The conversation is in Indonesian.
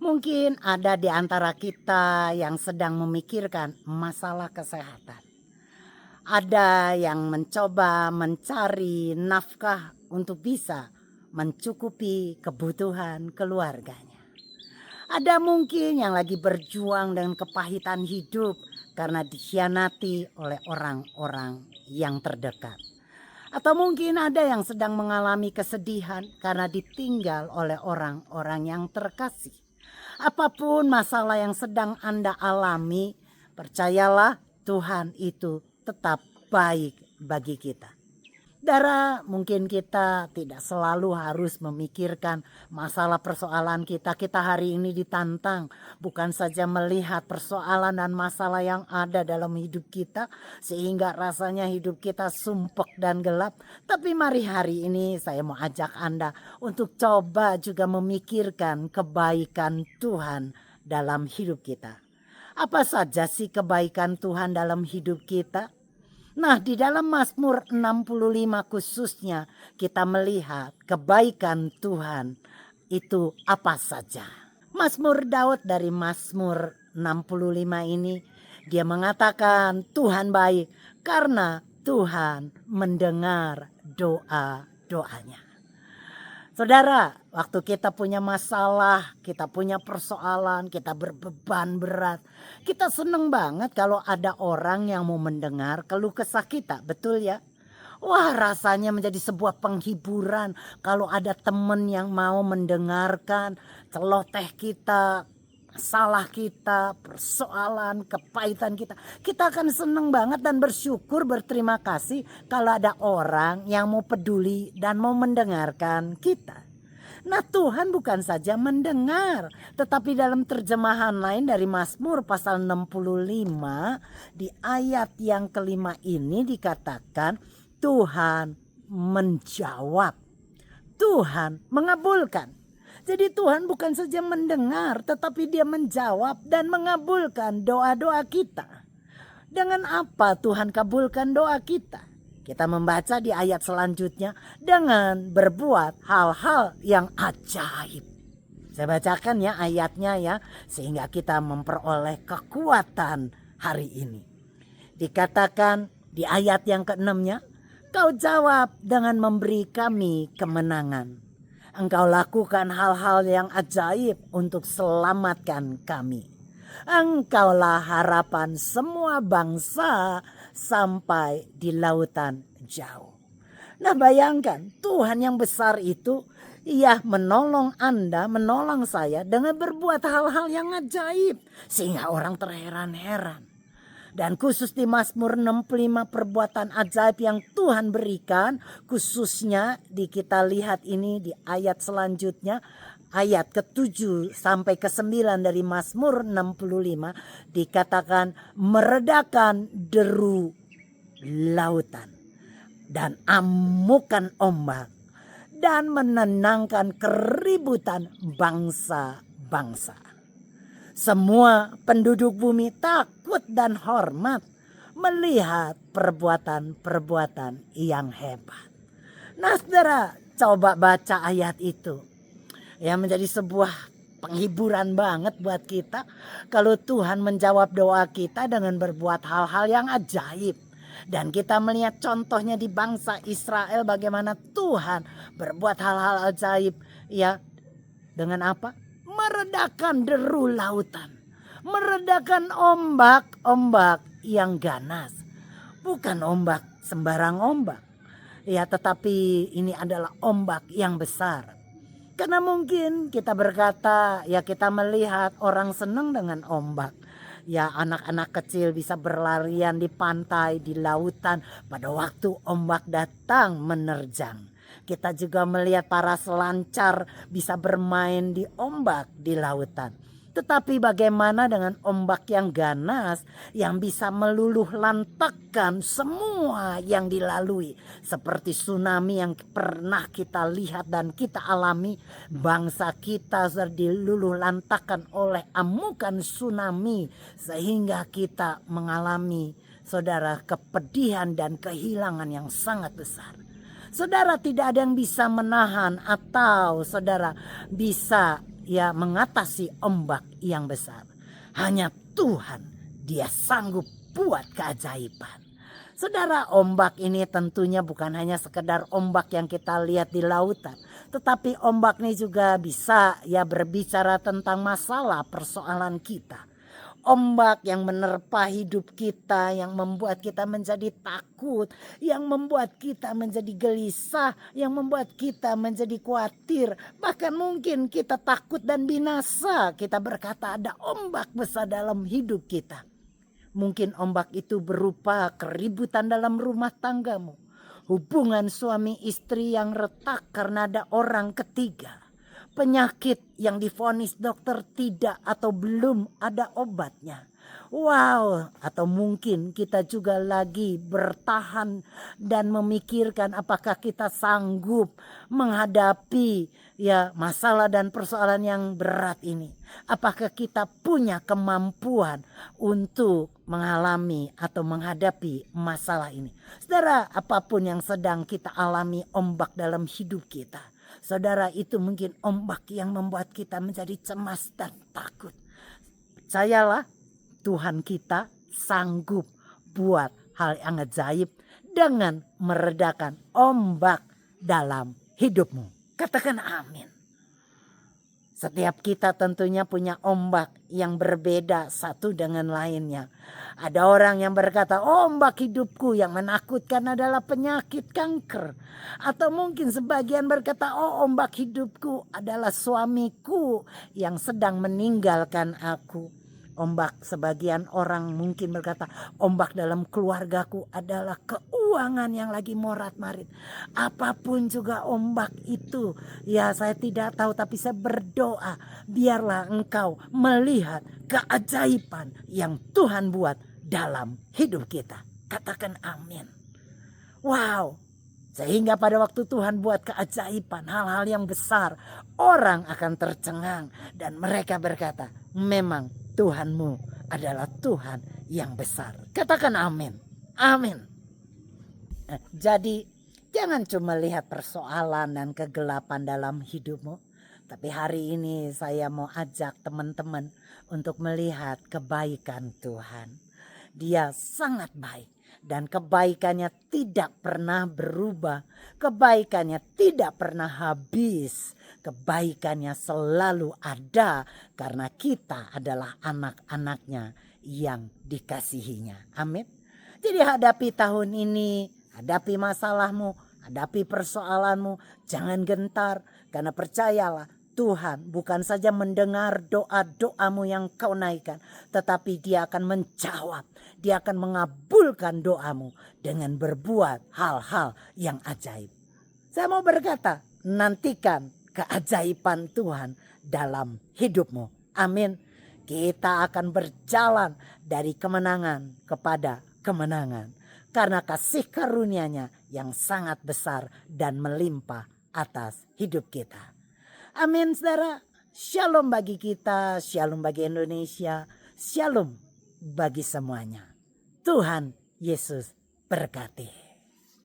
Mungkin ada di antara kita yang sedang memikirkan masalah kesehatan. Ada yang mencoba mencari nafkah untuk bisa mencukupi kebutuhan keluarganya. Ada mungkin yang lagi berjuang dengan kepahitan hidup karena dikhianati oleh orang-orang yang terdekat. Atau mungkin ada yang sedang mengalami kesedihan karena ditinggal oleh orang-orang yang terkasih. Apapun masalah yang sedang Anda alami, percayalah Tuhan itu tetap baik bagi kita. Saudara, mungkin kita tidak selalu harus memikirkan masalah persoalan kita. Kita hari ini ditantang bukan saja melihat persoalan dan masalah yang ada dalam hidup kita sehingga rasanya hidup kita sumpek dan gelap. Tapi mari hari ini saya mau ajak Anda untuk coba juga memikirkan kebaikan Tuhan dalam hidup kita. Apa saja sih kebaikan Tuhan dalam hidup kita? Nah, di dalam Mazmur 65 khususnya kita melihat kebaikan Tuhan itu apa saja. Mazmur Daud dari Mazmur 65 ini dia mengatakan Tuhan baik karena Tuhan mendengar doa-doanya. Saudara, waktu kita punya masalah, kita punya persoalan, kita berbeban berat. Kita seneng banget kalau ada orang yang mau mendengar keluh kesah kita, betul ya? Wah, rasanya menjadi sebuah penghiburan kalau ada teman yang mau mendengarkan celoteh kita, salah kita, persoalan, kepahitan kita. Kita akan seneng banget dan bersyukur, berterima kasih kalau ada orang yang mau peduli dan mau mendengarkan kita. Nah, Tuhan bukan saja mendengar, tetapi dalam terjemahan lain dari Mazmur pasal 65 di ayat yang kelima ini dikatakan Tuhan menjawab, Tuhan mengabulkan. Jadi Tuhan bukan saja mendengar tetapi dia menjawab dan mengabulkan doa-doa kita. Dengan apa Tuhan kabulkan doa kita? Kita membaca di ayat selanjutnya dengan berbuat hal-hal yang ajaib. Saya bacakan ya ayatnya ya sehingga kita memperoleh kekuatan hari ini. Dikatakan di ayat yang ke-6-nya, Kau jawab dengan memberi kami kemenangan. Engkau lakukan hal-hal yang ajaib untuk selamatkan kami. Engkaulah harapan semua bangsa sampai di lautan jauh. Nah, bayangkan Tuhan yang besar itu ia menolong Anda, menolong saya dengan berbuat hal-hal yang ajaib sehingga orang terheran-heran. Dan khusus di Mazmur 65 perbuatan ajaib yang Tuhan berikan. Khususnya kita lihat ini di ayat selanjutnya. Ayat ke-7 sampai ke-9 dari Mazmur 65. Dikatakan meredakan deru lautan. Dan amukan ombak. Dan menenangkan keributan bangsa-bangsa. Semua penduduk bumi takut dan hormat melihat perbuatan-perbuatan yang hebat. Nah, saudara, coba baca ayat itu. Ya, menjadi sebuah penghiburan banget buat kita kalau Tuhan menjawab doa kita dengan berbuat hal-hal yang ajaib. Dan kita melihat contohnya di bangsa Israel bagaimana Tuhan berbuat hal-hal ajaib ya dengan apa? Meredakan deru lautan. Meredakan ombak-ombak yang ganas. Bukan ombak sembarang ombak. Ya, tetapi ini adalah ombak yang besar. Karena mungkin kita berkata, ya kita melihat orang senang dengan ombak. Ya, anak-anak kecil bisa berlarian di pantai, di lautan pada waktu ombak datang menerjang. Kita juga melihat para selancar bisa bermain di ombak di lautan. Tetapi bagaimana dengan ombak yang ganas yang bisa meluluh lantakkan semua yang dilalui. Seperti tsunami yang pernah kita lihat dan kita alami. Bangsa kita diluluh lantakkan oleh amukan tsunami. Sehingga kita mengalami saudara kepedihan dan kehilangan yang sangat besar. Saudara, tidak ada yang bisa menahan atau saudara bisa ya mengatasi ombak yang besar. Hanya Tuhan, Dia sanggup buat keajaiban. Saudara, ombak ini tentunya bukan hanya sekedar ombak yang kita lihat di lautan, tetapi ombak ini juga bisa ya berbicara tentang masalah persoalan kita. Ombak yang menerpa hidup kita, yang membuat kita menjadi takut, yang membuat kita menjadi gelisah, yang membuat kita menjadi khawatir. Bahkan mungkin kita takut dan binasa. Kita berkata ada ombak besar dalam hidup kita. Mungkin ombak itu berupa keributan dalam rumah tanggamu. Hubungan suami istri yang retak karena ada orang ketiga. Penyakit yang divonis dokter tidak atau belum ada obatnya. Wow, atau mungkin kita juga lagi bertahan dan memikirkan apakah kita sanggup menghadapi ya masalah dan persoalan yang berat ini. Apakah kita punya kemampuan untuk mengalami atau menghadapi masalah ini. Saudara, apapun yang sedang kita alami ombak dalam hidup kita. Saudara, itu mungkin ombak yang membuat kita menjadi cemas dan takut. Percayalah, Tuhan kita sanggup buat hal yang ajaib dengan meredakan ombak dalam hidupmu. Katakan amin. Setiap kita tentunya punya ombak yang berbeda satu dengan lainnya. Ada orang yang berkata, ombak hidupku yang menakutkan adalah penyakit kanker. Atau mungkin sebagian berkata, ombak hidupku adalah suamiku yang sedang meninggalkan aku. Ombak sebagian orang mungkin berkata, ombak dalam keluargaku adalah keuangan yang lagi morat-marit. Apapun juga ombak itu, ya saya tidak tahu, tapi saya berdoa biarlah engkau melihat keajaiban yang Tuhan buat dalam hidup kita. Katakan amin. Wow. Sehingga pada waktu Tuhan buat keajaiban, hal-hal yang besar, orang akan tercengang dan mereka berkata, memang Tuhanmu adalah Tuhan yang besar. Katakan amin. Amin. Jadi jangan cuma lihat persoalan dan kegelapan dalam hidupmu. Tapi hari ini saya mau ajak teman-teman untuk melihat kebaikan Tuhan. Dia sangat baik. Dan kebaikannya tidak pernah berubah. Kebaikannya tidak pernah habis. Kebaikannya selalu ada karena kita adalah anak-anaknya yang dikasihinya. Amin. Jadi hadapi tahun ini, hadapi masalahmu, hadapi persoalanmu. Jangan gentar karena percayalah Tuhan bukan saja mendengar doa-doamu yang kau naikkan, tetapi Dia akan menjawab. Dia akan mengabulkan doamu dengan berbuat hal-hal yang ajaib. Saya mau berkata, nantikan keajaiban Tuhan dalam hidupmu. Amin. Kita akan berjalan dari kemenangan kepada kemenangan. Karena kasih karunia-Nya yang sangat besar dan melimpah atas hidup kita. Amin, saudara. Shalom bagi kita, shalom bagi Indonesia, shalom bagi semuanya. Tuhan Yesus berkati.